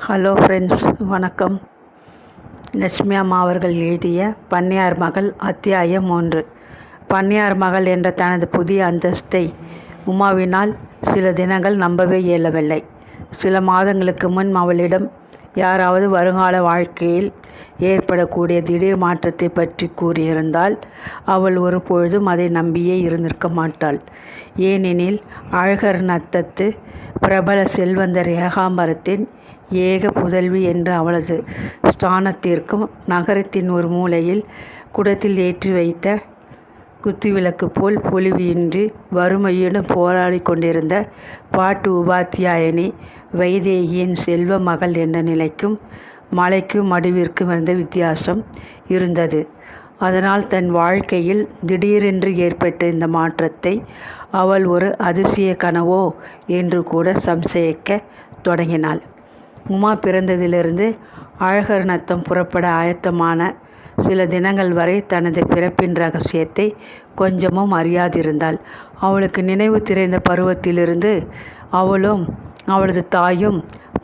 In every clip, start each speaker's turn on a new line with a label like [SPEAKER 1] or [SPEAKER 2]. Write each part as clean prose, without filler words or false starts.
[SPEAKER 1] Hello friends, வணக்கம். லட்சுமி அம்மா அவர்கள் எழுதிய பண்ணையார் மகள் அத்தியாயம் 3. பண்ணையார் மகள் என்ற தனது புதிய அந்தஸ்தை உமாவினால் சில தினங்கள் நம்பவே இயலவில்லை. சில மாதங்களுக்கு முன் அவளிடம் யாராவது வருங்கால வாழ்க்கையில் ஏற்படக்கூடிய திடீர் மாற்றத்தை பற்றி கூறியிருந்தால் அவள் ஒரு பொழுதும் அதை நம்பியே இருந்திருக்க மாட்டாள். ஏனெனில் அழகர் நத்தத்து பிரபல செல்வந்தர் ஏகாம்பரத்தின் ஏக புதல்வி என்ற அவளது ஸ்தானத்திற்கும் நகரத்தின் ஒரு மூலையில் குடத்தில் ஏற்றி வைத்த குத்துவிளக்கு போல் பொலிவின்றி வறுமையுடன் போராடி கொண்டிருந்த பாட்டு உபாத்தியாயனி வைதேகியின் செல்வ மகள் என்ற நிலைக்கும் மலைக்கும் மடுவிற்கும் இருந்த வித்தியாசம் இருந்தது. அதனால் தன் வாழ்க்கையில் திடீரென்று ஏற்பட்ட இந்த மாற்றத்தை அவள் ஒரு அதிசய கனவோ என்று கூட சம்சயிக்க தொடங்கினாள். உமா பிறந்ததிலிருந்து அழகர் நத்தம் புறப்பட ஆயத்தமான சில தினங்கள் வரை தனது பிறப்பின் ரகசியத்தை கொஞ்சமும் அறியாதிருந்தாள். அவளுக்கு நினைவு திரைந்த பருவத்திலிருந்து அவளும் அவளது தாயும்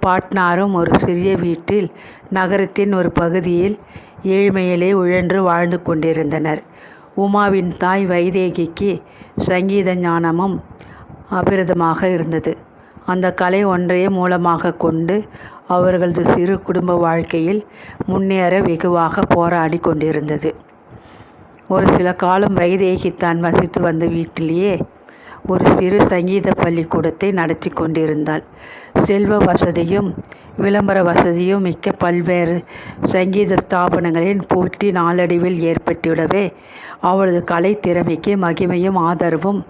[SPEAKER 1] பாட்னாரும் ஒரு சிறிய வீட்டில் நகரத்தின் ஒரு பகுதியில் ஏழ்மையிலே உழன்று வாழ்ந்து கொண்டிருந்தனர். உமாவின் தாய் வைதேகிக்கு சங்கீத ஞானமும் அபிரதமாக இருந்தது. அந்த கலை ஒன்றையே மூலமாக கொண்டு அவர்களது சிறு குடும்ப வாழ்க்கையில் முன்னேற வெகுவாக போராடி கொண்டிருந்தது. ஒரு சில காலம் வைதேகி தான் வசித்து வந்த வீட்டிலேயே ஒரு சிறு சங்கீத பள்ளிக்கூடத்தை நடத்தி கொண்டிருந்தாள். செல்வ வசதியும் விளம்பர வசதியும் மிக்க பல்வேறு சங்கீத ஸ்தாபனங்களின் போட்டி நாளடைவில் ஏற்பட்டுவிடவே அவளது கலை திறமைக்கு மகிமையும் ஆதரவும்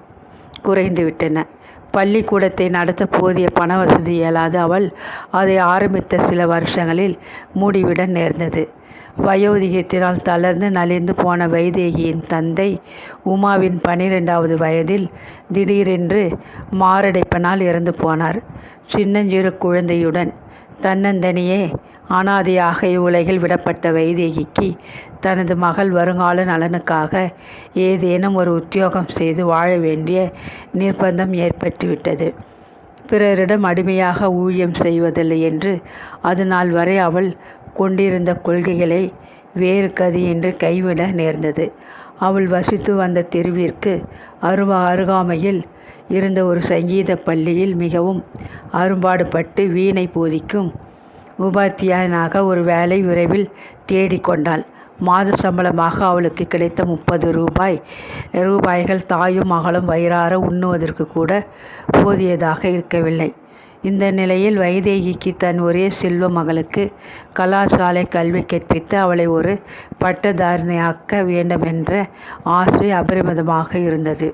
[SPEAKER 1] குறைந்துவிட்டன. பள்ளிக்கூடத்தை நடத்த போதிய பண வசதி இயலாது அவள் அதை ஆரம்பித்த சில வருஷங்களில் மூடிவிட நேர்ந்தது. வயோதிகத்தினால் தளர்ந்து நலிந்து போன வைதேகியின் தந்தை உமாவின் 12வது வயதில் திடீரென்று மாரடைப்பினால் இறந்து போனார். சின்னஞ்சிறு குழந்தையுடன் தன்னந்தனியே அனாதையாக இவ்வுலகில் விடப்பட்ட வைதேகிக்கு தனது மகள் வருங்கால நலனுக்காக ஏதேனும் ஒரு உத்தியோகம் செய்து வாழ வேண்டிய நிர்பந்தம் ஏற்பட்டுவிட்டது. பிறரிடம் அடிமையாக ஊழியம் செய்வதில்லை என்று அதுநாள் வரை அவள் கொண்டிருந்த கொள்கைகளை வேறு கதியின்றி கைவிட நேர்ந்தது. அவள் வசித்து வந்த தெருவிற்கு அருகாமையில் இருந்த ஒரு சங்கீத பள்ளியில் மிகவும் அரும்பாடுபட்டு வீணை போதிக்கும் உபாத்தியாயனாக ஒரு வேலை விரைவில் தேடிக்கொண்டாள். மாத சம்பளமாக அவளுக்கு கிடைத்த 30 ரூபாய்கள் தாயும் மகளும் வயிறார உண்ணுவதற்கு கூட போதியதாக இருக்கவில்லை. இந்த நிலையில் வைதேகிக்கு தன் ஒரே செல்வ மகளுக்கு கலாசாலை கல்வி கற்பித்து அவளை ஒரு பட்டதாரிணியாக்க வேண்டுமென்ற ஆசை அபரிமிதமாக இருந்தது.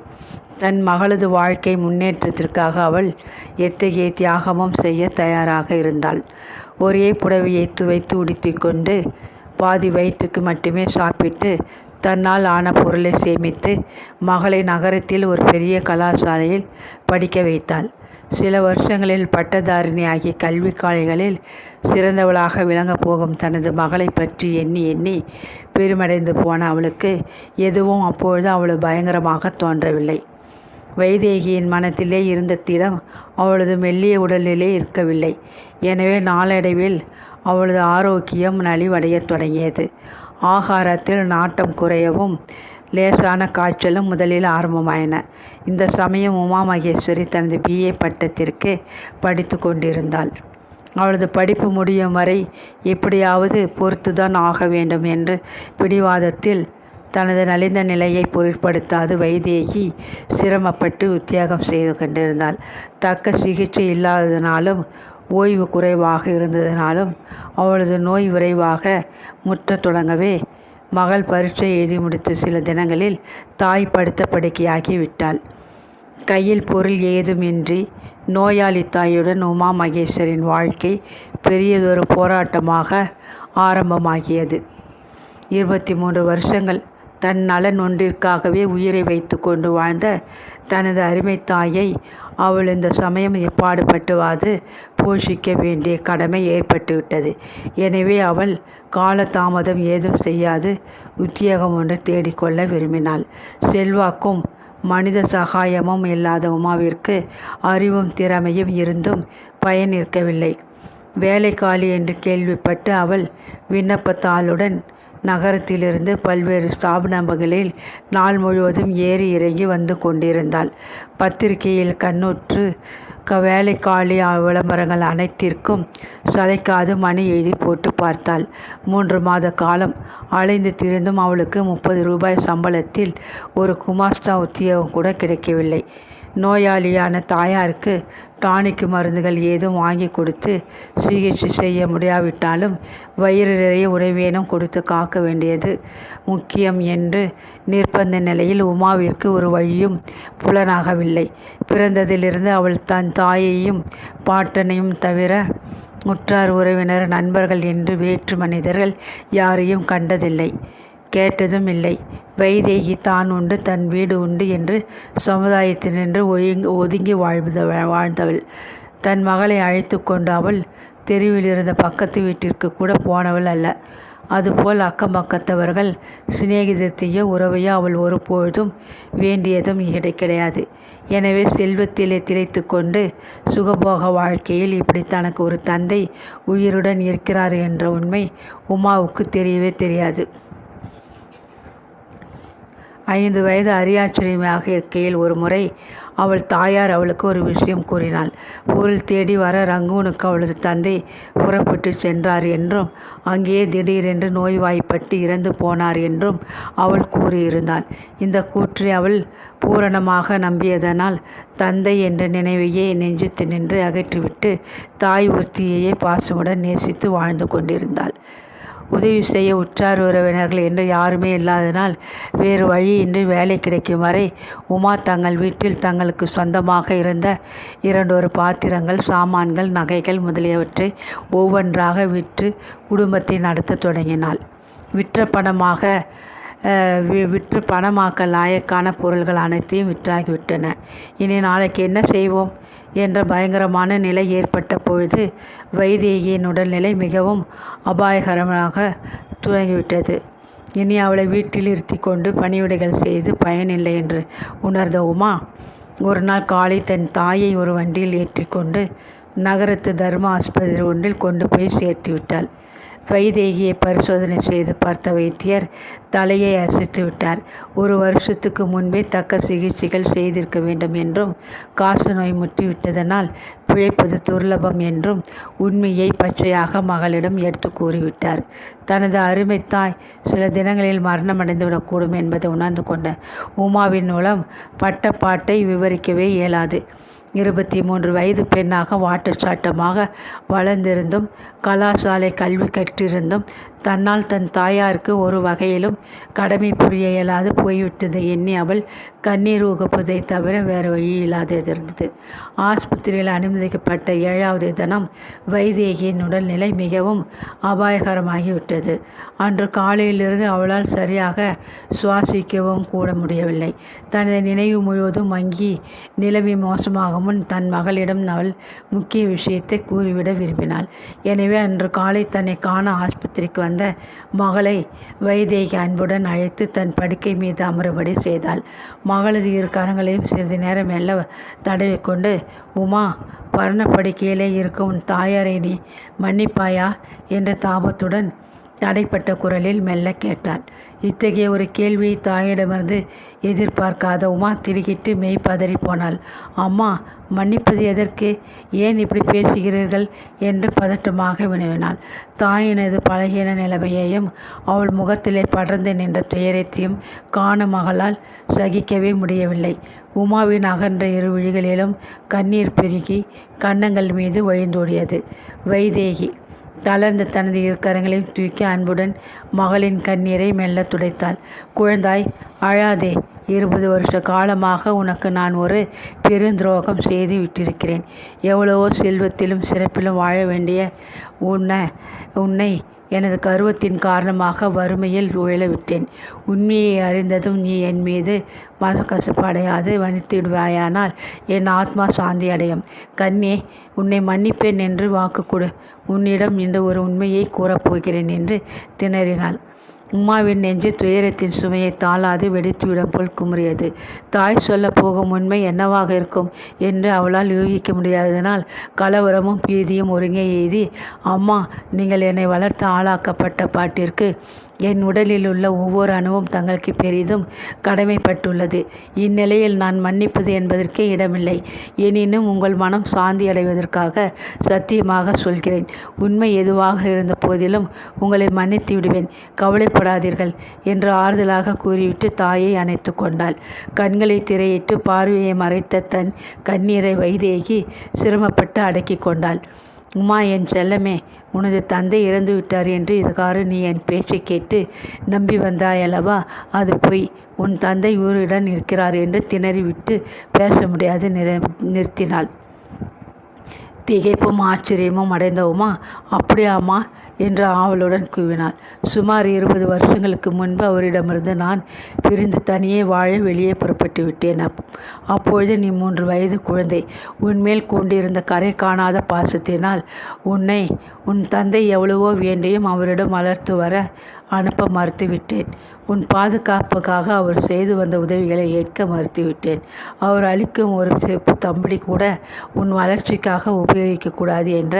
[SPEAKER 1] தன் மகளது வாழ்க்கை முன்னேற்றத்திற்காக அவள் எத்தகைய தியாகமும் செய்ய தயாராக இருந்தாள். ஒரே புடவையை துவைத்து உடுத்தி கொண்டு பாதி வயிற்றுக்கு மட்டுமே சாப்பிட்டு தன்னால் ஆன பொருளை சேமித்து மகளை நகரத்தில் ஒரு பெரிய கலாசாலையில் படிக்க வைத்தாள். சில வருஷங்களில் பட்டதாரிணியாகி கல்வி காலைகளில் சிறந்தவளாக விளங்கப் போகும் தனது மகளை பற்றி எண்ணி எண்ணி பெருமடைந்து போன அவளுக்கு எதுவும் அப்பொழுது அவளது பயங்கரமாக தோன்றவில்லை. வைதேகியின் மனத்திலே இருந்த திடம் அவளது மெல்லிய உடலிலே இருக்கவில்லை. எனவே நாளடைவில் அவளது ஆரோக்கியம் நலிவடையத் தொடங்கியது. ஆகாரத்தில் நாட்டம் குறையவும் லேசான காய்ச்சலும் முதலில் ஆரம்பமாயின. இந்த சமயம் உமா மகேஸ்வரி தனது BA பட்டத்திற்கு படித்து கொண்டிருந்தாள். அவளது படிப்பு முடியும் வரை எப்படியாவது பொறுத்துதான் ஆக வேண்டும் என்று பிடிவாதத்தில் தனது நலிந்த நிலையை பொருட்படுத்தாது வைதேகி சிரமப்பட்டு உத்தியோகம் செய்து கொண்டிருந்தாள். தக்க சிகிச்சை இல்லாததினாலும் ஓய்வு குறைவாக இருந்ததினாலும் அவளது நோய் விரைவாக முற்றத் தொடங்கவே மகள் பரீட்சை எழுதி முடித்த சில தினங்களில் தாய் படுத்த படுக்கையாகி விட்டாள். கையில் பொருள் ஏதுமின்றி நோயாளி தாயுடன் உமா மகேஸ்வரின் வாழ்க்கை பெரியதொரு போராட்டமாக ஆரம்பமாகியது. 23 வருஷங்கள் தன் நலன் ஒன்றிற்காகவே உயிரை வைத்து கொண்டு வாழ்ந்த தனது அருமை தாயை அவள் இந்த சமயம் எப்பாடுபட்டுவாது போஷிக்க வேண்டிய கடமை ஏற்பட்டுவிட்டது. எனவே அவள் காலதாமதம் ஏதும் செய்யாது உத்தியோகம் ஒன்று தேடிக்கொள்ள விரும்பினாள். செல்வாக்கும் மனித சகாயமும் இல்லாத உமாவிற்கு அறிவும் திறமையும் இருந்தும் பயன் இருக்கவில்லை. வேலைக்காளி என்று கேள்விப்பட்டு அவள் விண்ணப்பத்தாளுடன் நகரத்திலிருந்து பல்வேறு ஸ்தாபனங்களில் நாள் முழுவதும் ஏறி இறங்கி வந்து கொண்டிருந்தாள். பத்திரிகையில் கண்ணுற்று வேலைக்காளி விளம்பரங்கள் அனைத்திற்கும் சளைக்காது மணி எழுதி போட்டு பார்த்தாள். 3 மாத காலம் அலைந்து திரிந்தும் அவளுக்கு 30 ரூபாய் சம்பளத்தில் ஒரு குமாஸ்தா உத்தியோகம் கூட கிடைக்கவில்லை. நோயாளியான தாயாருக்கு டானிக் மருந்துகள் ஏதும் வாங்கி கொடுத்து சிகிச்சை செய்ய முடியாவிட்டாலும் வயிறு நிறைய உணவேனும் கொடுத்து காக்க வேண்டியது முக்கியம் என்று நிர்பந்த நிலையில் உமாவிற்கு ஒரு வழியும் புலனாகவில்லை. பிறந்ததிலிருந்து அவள் தன் தாயையும் பாட்டனையும் தவிர உற்றார் உறவினர் நண்பர்கள் என்று வேற்று மனிதர்கள் யாரையும் கண்டதில்லை, கேட்டதும் இல்லை. வைதேகி தான் உண்டு, தன் வீடு உண்டு என்று சமுதாயத்தினின்று ஒதுங்கி வாழ்ந்தவள். தன் மகளை அழைத்து கொண்டு அவள் தெருவில் இருந்த பக்கத்து வீட்டிற்கு கூட போனவள் அல்ல. அதுபோல் அக்கம் பக்கத்தவர்கள் சிநேகிதத்தையோ உறவையோ அவள் ஒருபொழுதும் வேண்டியதும் கிடையாது. எனவே செல்வத்திலே திளைத்து கொண்டு சுகபோக வாழ்க்கையில் இப்படி தனக்கு ஒரு தந்தை உயிருடன் இருக்கிறார் என்ற உண்மை உமாவுக்கு தெரியவே தெரியாது. 5 வயது அறியாச்சரியமாக இருக்கையில் ஒரு முறை அவள் தாயார் அவளுக்கு ஒரு விஷயம் கூறினாள். பொருள் தேடி வர ரங்கூனுக்கு அவளது தந்தை புறப்பட்டு சென்றார் என்றும் அங்கேயே திடீரென்று நோய்வாய்ப்பட்டு இறந்து போனார் என்றும் அவள் கூறியிருந்தாள். இந்த கூற்றை அவள் பூரணமாக நம்பியதனால் தந்தை என்ற நினைவையே நெஞ்சித்து நின்று அகற்றிவிட்டு தாய் ஒருத்தியையே பாசமுடன் நேசித்து வாழ்ந்து கொண்டிருந்தாள். உதவி செய்ய உற்றார் உறவினர்கள் என்று யாருமே இல்லாதனால் வேறு வழியின்றி வேலை கிடைக்கும் வரை உமா தங்கள் வீட்டில் தங்களுக்கு சொந்தமாக இருந்த 2 பாத்திரங்கள், சாமான்கள், நகைகள் முதலியவற்றை ஒவ்வொன்றாக விற்று குடும்பத்தை நடத்த தொடங்கினாள். விற்று பணமாக்க லாயக்கான பொருள்கள் அனைத்தையும் விற்றாகிவிட்டன. இனி நாளைக்கு என்ன செய்வோம் என்ற பயங்கரமான நிலை ஏற்பட்ட பொழுது வைதேகியின் உடல்நிலை மிகவும் அபாயகரமாக துவங்கிவிட்டது. இனி அவளை வீட்டில் இருத்தி கொண்டு பணிவிடைகள் செய்து பயனில்லை என்று உணர்ந்த உமா ஒரு நாள் காலை தன் தாயை ஒரு வண்டியில் ஏற்றிக்கொண்டு நகரத்து தர்ம ஆஸ்பத்திரி ஒன்றில் கொண்டு போய் சேர்த்துவிட்டாள். வைதேகியை பரிசோதனை செய்து பார்த்த வைத்தியர் தலையை அசைத்து விட்டார். 1 வருஷத்துக்கு முன்பே தக்க சிகிச்சைகள் செய்திருக்க வேண்டும் என்றும் காச நோய் முற்றிவிட்டதனால் பிழைப்பது துர்லபம் என்றும் உண்மையை பச்சையாக மகளிடம் எடுத்து கூறிவிட்டார். தனது அருமை தாய் சில தினங்களில் மரணமடைந்துவிடக்கூடும் என்பதை உணர்ந்து கொண்ட உமாவின் மூலம் பட்ட பாட்டை விவரிக்கவே இயலாது. 23 வயது பெண்ணாக வாட்டச்சாட்டமாக வளர்ந்திருந்தும் கலாசாலை கல்வி கற்றிருந்தும் தன்னால் தன் தாயாருக்கு ஒரு வகையிலும் கடமை புரிய இயலாது போய்விட்டதை எண்ணி அவள் கண்ணீர் உகப்பதை தவிர வேறு வழி இல்லாதது இருந்தது. ஆஸ்பத்திரியில் அனுமதிக்கப்பட்ட 7வது தினம் வைதேகியின் உடல்நிலை மிகவும் அபாயகரமாகிவிட்டது. அன்று காலையிலிருந்து அவளால் சரியாக சுவாசிக்கவும் கூட முடியவில்லை. தனது நினைவு முழுவதும் மங்கி நிலைமை மோசமாகவும் தன் மகளிடம் அவள் முக்கிய விஷயத்தை கூறிவிட விரும்பினாள். எனவே அன்று காலை தன்னை காண ஆஸ்பத்திரிக்கு வந்த மகளை வைதேகி அன்புடன் அழைத்து தன் படுக்கை மீது அமரும்படி செய்தாள். மகளது 2 கரங்களையும் சிறிது நேரம் மெல்ல தடவிக்கொண்டு, உமா, படுக்கையிலே இருக்கும் உன் தாயாரை நீ மன்னிப்பாயா என்ற தாபத்துடன் தடைப்பட்ட குரலில் மெல்ல கேட்டாள். இத்தகைய ஒரு கேள்வியை தாயிடமிருந்து எதிர்பார்க்காத உமா திடுக்கிட்டு மெய் பதறி போனாள். அம்மா, மன்னிப்பது எதற்கு? ஏன் இப்படி பேசுகிறீர்கள் என்று பதட்டமாக வினவினாள். தாயினது பழகின நிலைமையையும் அவள் முகத்திலே படர்ந்து நின்ற துயரத்தையும் காண மகளால் சகிக்கவே முடியவில்லை. உமாவின் அகன்ற 2 விழிகளிலும் கண்ணீர் பெருகி கன்னங்கள் மீது வழிந்தோடியது. வைதேகி தளர்ந்த தனது 2 கரங்களையும் தூக்கி அன்புடன் மகளின் கண்ணீரை மெல்ல துடைத்தாள். குழந்தாய், அழாதே. 20 வருஷ காலமாக உனக்கு நான் ஒரு பெருந்துரோகம் செய்து விட்டிருக்கிறேன். எவ்வளவோ செல்வத்திலும் சிறப்பிலும் வாழ வேண்டிய உன்னை எனது கர்வத்தின் காரணமாக வறுமையில் விழவிட்டேன். உண்மையை அறிந்ததும் நீ என் மீது மனக்கசப்படையாது வணித்திடுவாயானால் என் ஆத்மா சாந்தி அடையும். கண்ணே, உன்னை மன்னிப்பேன் என்று வாக்கு கொடு. உன்னிடம் இன்று ஒரு உண்மையை கூறப்போகிறேன் என்று திணறினாள். உமாவின் நெஞ்சு துயரத்தின் சுமையை தாளாது வெடித்துவிடும் போல் குமுறியது. தாய் சொல்ல போகும் உண்மை என்னவாக இருக்கும் என்று அவளால் யூகிக்க முடியாததனால் கலவரமும் பீதியும் ஒருங்கே எய்தி, அம்மா, நீங்கள் என்னை வளர்த்து ஆளாக்கப்பட்ட பாட்டிற்கு என் உடலில் உள்ள ஒவ்வொரு அணுவும் தங்களுக்கு பெரிதும் கடமைப்பட்டுள்ளது. இந்நிலையில் நான் மன்னிப்பது என்பதற்கே இடமில்லை. எனினும் உங்கள் மனம் சாந்தி அடைவதற்காக சத்தியமாக சொல்கிறேன். உண்மை எதுவாக இருந்த போதிலும் உங்களை மன்னித்து விடுவேன். கவலைப்படாதீர்கள் என்று ஆறுதலாக கூறிவிட்டு தாயை அணைத்து கொண்டாள். கண்களை திரையிட்டு பார்வையை மறைத்த தன் கண்ணீரை வைதேகி சிரமப்பட்டு அடக்கி கொண்டாள். உமா, என் செல்லமே, உனது தந்தை இறந்து விட்டார் என்று இதுகாறு நீ என் பேச்சை கேட்டு நம்பி வந்தாயல்லவா? அது பொய். உன் தந்தை ஊருடன் இருக்கிறார் என்று திணறிவிட்டு பேச முடியாது நிறுத்தினாள். திகைப்பும் ஆச்சரியமும் அடைந்த உமா, அப்படியாம்மா என்று ஆவலுடன் கூவினாள். சுமார் 20 வருஷங்களுக்கு முன்பு அவரிடமிருந்து நான் பிரிந்து தனியே வாழ வெளியே புறப்பட்டு விட்டேன். அப்பொழுது நீ 3 வயது குழந்தை. உன்மேல் கொண்டிருந்த கரை காணாத பாசத்தினால் உன்னை உன் தந்தை எவ்வளவோ வேண்டியும் அவரிடம் வளர்த்து வர அனுப்ப மறுத்துவிட்டேன். உன் பாதுகாப்புக்காக அவர் செய்து வந்த உதவிகளை ஏற்க மறுத்துவிட்டேன். அவர் அளிக்கும் ஒரு செப்பு தம்படி கூட உன் வளர்ச்சிக்காக உபயோகிக்கக்கூடாது என்ற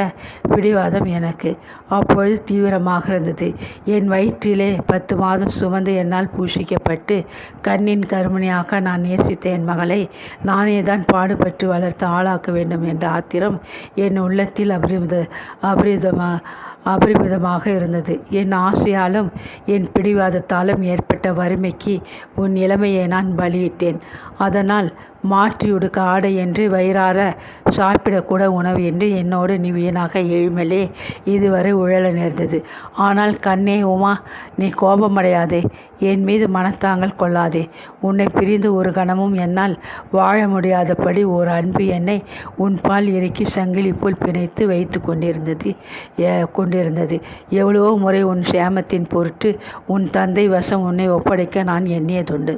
[SPEAKER 1] பிடிவாதம் எனக்கு அப்பொழுது தீவிரமாக இருந்தது. என் வயிற்றிலே 10 மாதம் சுமந்து என்னால் பூஷிக்கப்பட்டு கண்ணின் கருமணியாக நான் நேசித்த என் மகளை நானே தான் பாடுபட்டு வளர்த்து ஆளாக்க வேண்டும் என்ற ஆத்திரம் என் உள்ளத்தில் அபரிமிதமாக இருந்தது. என் ஆசையாலும் என் பிடிவாதத்தாலும் ஏற்பட்ட வறுமைக்கு உன் இளமையை நான் பலியிட்டேன். அதனால் மாற்றி உடுக்க ஆடை என்று வயிறார சாப்பிடக்கூட உணவு என்று என்னோடு நீ வீணாக எழுமலே இதுவரை உழல நேர்ந்தது. ஆனால் கண்ணே உமா, நீ கோபமடையாதே, என் மீது மனத்தாங்கல் கொள்ளாதே. உன்னை பிரிந்து ஒரு கணமும் என்னால் வாழ முடியாதபடி ஒரு அன்பு என்னை உன்பால் இறுக்கி சங்கிலி போல் பிணைத்து வைத்து கொண்டிருந்தது. எவ்வளவோ முறை உன் சேமத்தின் பொருட்டு உன் தந்தை வசம் உன்னை ஒப்படைக்க நான் எண்ணியதுண்டு.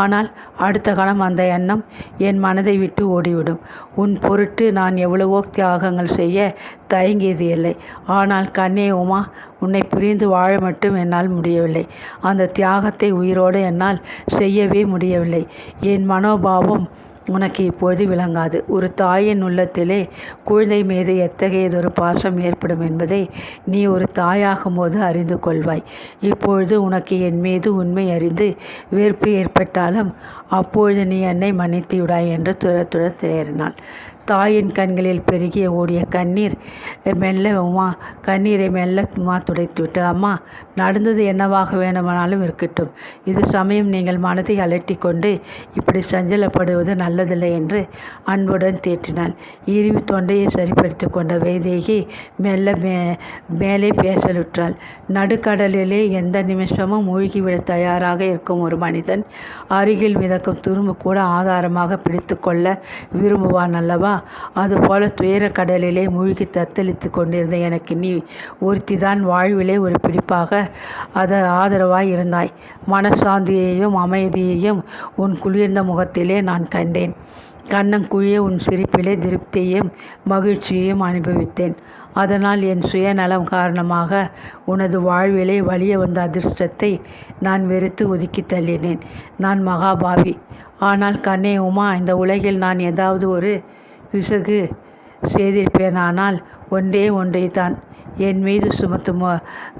[SPEAKER 1] ஆனால் அடுத்த கணம் அந்த எண்ணம் என் மனதை விட்டு ஓடிவிடும். உன் பொருட்டு நான் எவ்வளவோ தியாகங்கள் செய்ய தயங்கியது இல்லை. ஆனால் கண்ணே உமா, உன்னை பிரிந்து வாழ மட்டும் என்னால் முடியவில்லை. அந்த தியாகத்தை உயிரோடு என்னால் செய்யவே முடியவில்லை. என் மனோபாவம் உனக்கு இப்பொழுது விளங்காது. ஒரு தாயின் உள்ளத்திலே குழந்தை மீது எத்தகையதொரு பாசம் ஏற்படும் என்பதை நீ ஒரு தாயாகும் போது அறிந்து கொள்வாய். இப்பொழுது உனக்கு என் மீது உண்மை அறிந்து வெறுப்பு ஏற்பட்டாலும் அப்பொழுது நீ என்னை மன்னித்து விடாய் என்று துரத்துடன் தேறினாள். தாயின் கண்களில் பெருகிய ஓடிய கண்ணீரை மெல்ல உமா துடைத்துவிட்டு, அம்மா, நடந்தது என்னவாக வேண்டுமானாலும் இருக்கட்டும். இது சமயம் நீங்கள் மனதை அலட்டி கொண்டு இப்படி சஞ்சலப்படுவது நல்லதில்லை என்று அன்புடன் தேற்றினாள். இருவி தொண்டையை சரிப்படுத்தி கொண்ட வைதேகி மெல்ல மேலே பேசலுற்றாள். நடுக்கடலிலே எந்த நிமிஷமும் மூழ்கிவிட தயாராக இருக்கும் ஒரு மனிதன் அருகில் மிதக்கும் துரும்பு கூட ஆதாரமாக பிடித்து கொள்ள விரும்புவான் அல்லவா? அதுபோல துயர கடலிலே மூழ்கி தத்தளித்து கொண்டிருந்த எனக்கு நீ ஒருத்திதான் வாழ்விலே ஒரு பிடிப்பாக ஆதரவாய் இருந்தாய். மனசாந்தியையும் அமைதியையும் உன் குளிர்ந்த முகத்திலே நான் கண்டேன். கண்ணங்குழிய உன் சிரிப்பிலே திருப்தியையும் மகிழ்ச்சியையும் அனுபவித்தேன். அதனால் என் சுயநலம் காரணமாக உனது வாழ்விலே வலிய வந்த அதிர்ஷ்டத்தை நான் வெறுத்து ஒதுக்கி தள்ளினேன். நான் மகாபாவி. ஆனால் கண்ணே உமா, இந்த உலகில் நான் ஏதாவது ஒரு பிசகு செய்திருப்பேனானால் ஒன்றைத்தான் என் மீது சுமத்த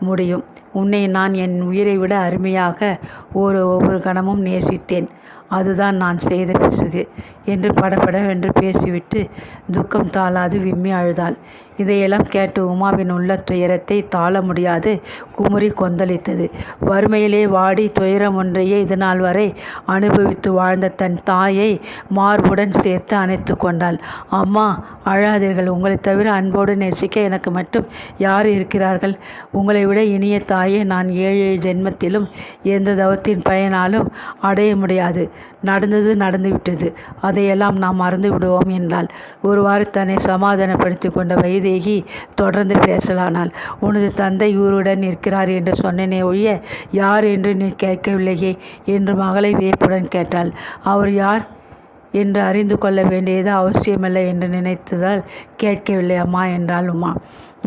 [SPEAKER 1] முடியும். உன்னை நான் என் உயிரை விட அருமையாக ஒவ்வொரு கணமும் நேசித்தேன். அதுதான் நான் செய்த பிசுகு என்று படபடவென்று பேசிவிட்டு துக்கம் தாளாது விம்மி அழுதாள். இதையெல்லாம் கேட்டு உமாவின் உள்ள துயரத்தை தாழ முடியாது குமுறி கொந்தளித்தது. வறுமையிலே வாடி துயரம் ஒன்றையே இதுநாள் வரை அனுபவித்து வாழ்ந்த தன் தாயை மார்புடன் சேர்த்து அணைத்து கொண்டாள். அம்மா, அழாதீர்கள். உங்களை தவிர அன்போடு நேசிக்க எனக்கு மட்டும் யார் இருக்கிறார்கள்? உங்களை விட இனிய தாயை நான் 7 ஜென்மத்திலும் எந்த தவத்தின் பயனாலும் அடைய முடியாது. நடந்துவிட்டது. அதையெல்லாம் நாம் மறந்து விடுவோம் என்றாள். ஒருவாறு தன்னை சமாதானப்படுத்தி கொண்ட வைதேகி தொடர்ந்து பேசலானாள். உனது தந்தை ஊருடன் இருக்கிறார் என்று சொன்னேனே ஒழிய யார் என்று நீ கேட்கவில்லையே என்று மகளை வியப்புடன் கேட்டாள். அவர் யார் என்று அறிந்து கொள்ள வேண்டியது அவசியமில்லை என்று நினைத்ததால் கேட்கவில்லை அம்மா என்றாள் உமா.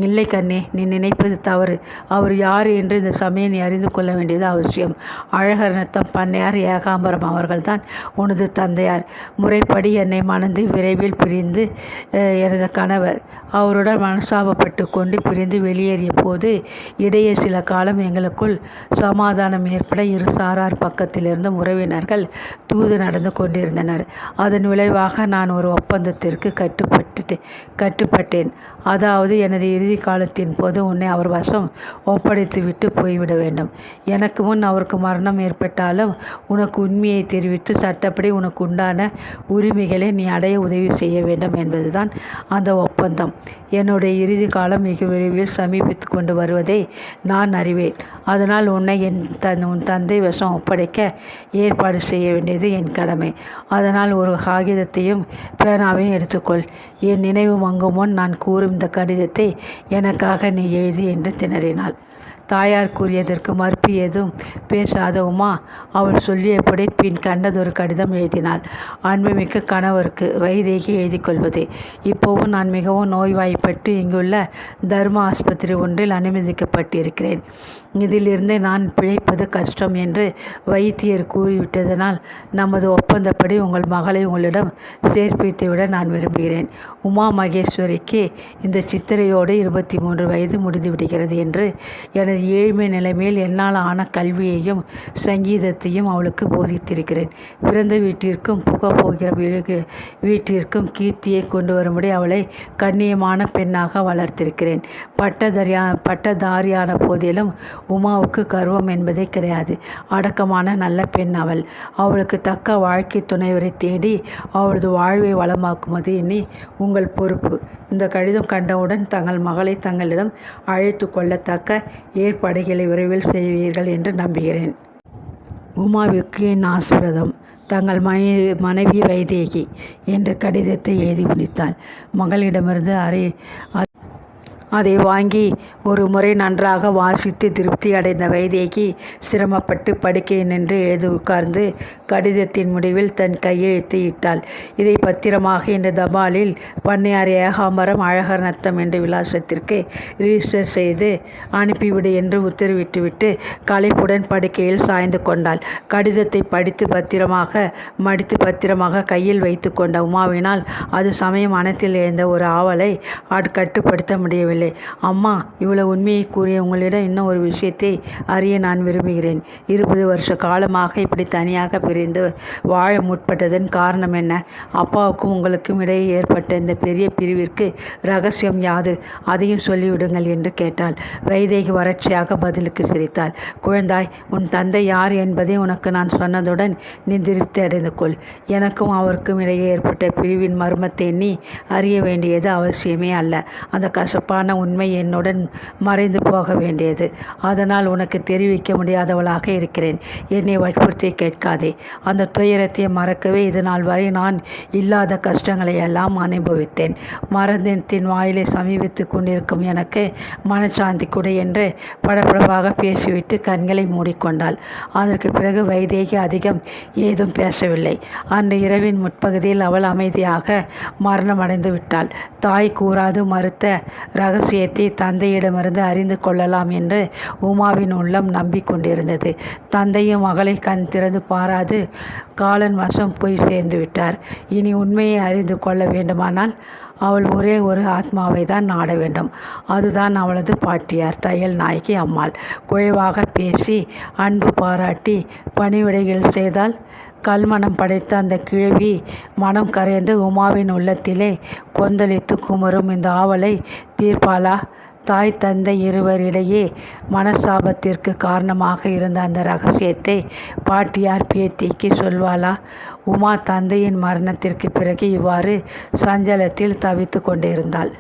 [SPEAKER 1] இல்லை கண்ணே, நீ நினைப்பது தவறு. அவர் யார் என்று இந்த சமயம் நீ அறிந்து கொள்ள வேண்டியது அவசியம். அழகர்நத்தம் பண்ணையார் ஏகாம்பரம் அவர்கள்தான் உனது தந்தையார். முறைப்படி என்னை மணந்து விரைவில் பிரிந்து எனது கணவர் அவருடன் மனஸ்தாபப்பட்டு கொண்டு பிரிந்து வெளியேறிய போது இடையே சில காலம் எங்களுக்குள் சமாதானம் ஏற்பட இரு சாரார் பக்கத்திலிருந்து உறவினர்கள் தூது நடந்து கொண்டிருந்தனர். அதன் விளைவாக நான் ஒரு ஒப்பந்தத்திற்கு கட்டுப்பட்டேன். அதாவது எனது இறுதி காலத்தின் போது உன்னை அவர் வசம் ஒப்படைத்து விட்டு போய்விட வேண்டும். எனக்கு முன் அவருக்கு மரணம் ஏற்பட்டாலும் உனக்கு உண்மையை தெரிவித்து சட்டப்படி உனக்கு உண்டான உரிமைகளை நீ அடைய உதவி செய்ய வேண்டும் என்பதுதான் அந்த ஒப்பந்தம். என்னுடைய இறுதி காலம் மிக விரைவில் சமீபித்து கொண்டு வருவதை நான் அறிவேன். அதனால் உன்னை உன் தந்தை வசம் ஒப்படைக்க ஏற்பாடு செய்ய வேண்டியது என் கடமை. அதனால் ஒரு காகிதத்தையும் பேனாவையும் எடுத்துக்கொள். என் நினைவு மங்கும் முன் நான் கூறும் இந்த கடிதத்தை எனக்காக நீ எழுதி என்று திணறினாள். தாயார் கூறியதற்கு மறுப்பு ஏதும் பேசாத உமா அவள் சொல்லியபடி பின் கண்டதொரு கடிதம் எழுதினாள். அன்புமிக்க கணவருக்கு வைதேகி எழுதி கொள்வது. இப்போவும் நான் மிகவும் நோய்வாய்ப்பட்டு இங்குள்ள தர்ம ஆஸ்பத்திரி ஒன்றில் அனுமதிக்கப்பட்டிருக்கிறேன். இதிலிருந்து நான் பிழைப்பது கஷ்டம் என்று வைத்தியர் கூறிவிட்டதனால் நமது ஒப்பந்தப்படி உங்கள் மகளை உங்களிடம் சேர்ப்பித்துவிட நான் விரும்புகிறேன். உமா மகேஸ்வரிக்கு இந்த சித்திரையோடு 23 வயது முடிந்துவிடுகிறது என்று எனது ஏழ்மை நிலைமையில் என்னால் ஆன கல்வியையும் சங்கீதத்தையும் அவளுக்கு போதித்திருக்கிறேன். பிறந்த வீட்டிற்கும் புகப்போகிற வீட்டிற்கும் கீர்த்தியை கொண்டு வரும்படி அவளை கண்ணியமான பெண்ணாக வளர்த்திருக்கிறேன். பட்டதாரியான போதிலும் உமாவுக்கு கர்வம் என்பதே கிடையாது. அடக்கமான நல்ல பெண் அவள். அவளுக்கு தக்க வாழ்க்கை துணைவரை தேடி அவளது வாழ்வை வளமாக்குவது எண்ணி உங்கள் பொறுப்பு. இந்த கடிதம் கண்டவுடன் தங்கள் மகளை தங்களிடம் அழைத்து கொள்ளத்தக்க ஏற்பாடுகளை விரைவில் செய்வீர்கள் என்று நம்புகிறேன். உமாவிற்கு என் ஆசீர்வாதம். தங்கள் மனைவி வைதேகி என்று கடிதத்தை எழுதி முடித்தாள். மகளிடமிருந்து அதை வாங்கி ஒரு முறை நன்றாக வாசித்து திருப்தி அடைந்த வைதேகி சிரமப்பட்டு படுக்கை நின்று எழுதி உட்கார்ந்து கடிதத்தின் முடிவில் தன் கையெழுத்து இட்டாள். இதை பத்திரமாக இந்த தபாலில் பண்ணையார் ஏகாம்பரம் அழகர்நத்தம் என்ற விலாசத்திற்கு ரிஜிஸ்டர் செய்து அனுப்பிவிடு என்று உத்தரவிட்டுவிட்டு களைப்புடன் படுக்கையில் சாய்ந்து கொண்டாள். கடிதத்தை படித்து மடித்து பத்திரமாக கையில் வைத்து கொண்ட உமாவினால் அது சமயம் மனத்தில் எழுந்த ஒரு ஆவலை கட்டுப்படுத்த முடியவில்லை. அம்மா, இவ்வளவு உண்மையை கூறிய உங்களிடம் இன்னும் ஒரு விஷயத்தை அறிய நான் விரும்புகிறேன். 20 வருஷ காலமாக இப்படி தனியாக பிரிந்து வாழ முற்பட்டதன் காரணம் என்ன? அப்பாவுக்கும் உங்களுக்கும் இடையே ஏற்பட்ட இந்த பெரிய பிரிவிற்கு ரகசியம் யாது? அதையும் சொல்லிவிடுங்கள் என்று கேட்டாள். வைதேகி வறட்சியாக பதிலுக்கு சிரித்தாள். குழந்தாய், உன் தந்தை யார் என்பதை உனக்கு நான் சொன்னதுடன் நீ திருப்தி அடைந்து கொள். எனக்கும் அவருக்கும் இடையே ஏற்பட்ட பிரிவின் மர்மத்தை நீ அறிய வேண்டியது அவசியமே அல்ல. அந்த கசப்பான உண்மை என்னுடன் மறைந்து போக வேண்டியது. அதனால் உனக்கு தெரிவிக்க முடியாதவளாக இருக்கிறேன். என்னை வற்புறுத்தி கேட்காதே. அந்த துயரத்தை மறக்கவே இது நாள் வரை நான் இல்லாத கஷ்டங்களை எல்லாம் அனுபவித்தேன். மரணத்தின் வாயிலை சமீபித்து கொண்டிருக்கும் எனக்கு மனசாந்தி கொடு என்று படபடப்பாக பேசிவிட்டு கண்களை மூடிக்கொண்டாள். அதற்கு பிறகு வைதேகி அதிகம் ஏதும் பேசவில்லை. அன்று இரவின் முற்பகுதியில் அவள் அமைதியாக மரணமடைந்து விட்டாள். தாய் கூறாது மறுத்த ரகசியத்தை தந்தையிடமிருந்து அறிந்து கொள்ளலாம் என்று உமாவின் உள்ளம் நம்பிக்கொண்டிருந்தது. தந்தையும் மகளை கண் திறந்து பாராது காலன் வசம் போய் சேர்ந்து விட்டார். இனி உண்மையை அறிந்து கொள்ள வேண்டுமானால் அவள் ஒரே ஒரு ஆத்மாவை தான் நாட வேண்டும். அதுதான் அவளது பாட்டியார் தையல் நாயகி அம்மாள். குறைவாக பேசி அன்பு பாராட்டி பணிவிடைகள் செய்தால் கல்மணம் படைத்த அந்த கிழவி மனம் கரைந்து உமாவின் உள்ளத்திலே கொந்தளித்து குமரும் இந்த ஆவலை தீர்ப்பாளா? தாய் தந்தை இருவரிடையே மனசாபத்திற்கு காரணமாக இருந்த அந்த ரகசியத்தை பாட்டியார் பேத்திக்கு சொல்வாளா? உமா தந்தையின் மரணத்திற்கு பிறகு இவ்வாறு சஞ்சலத்தில் தவித்து கொண்டிருந்தாள்.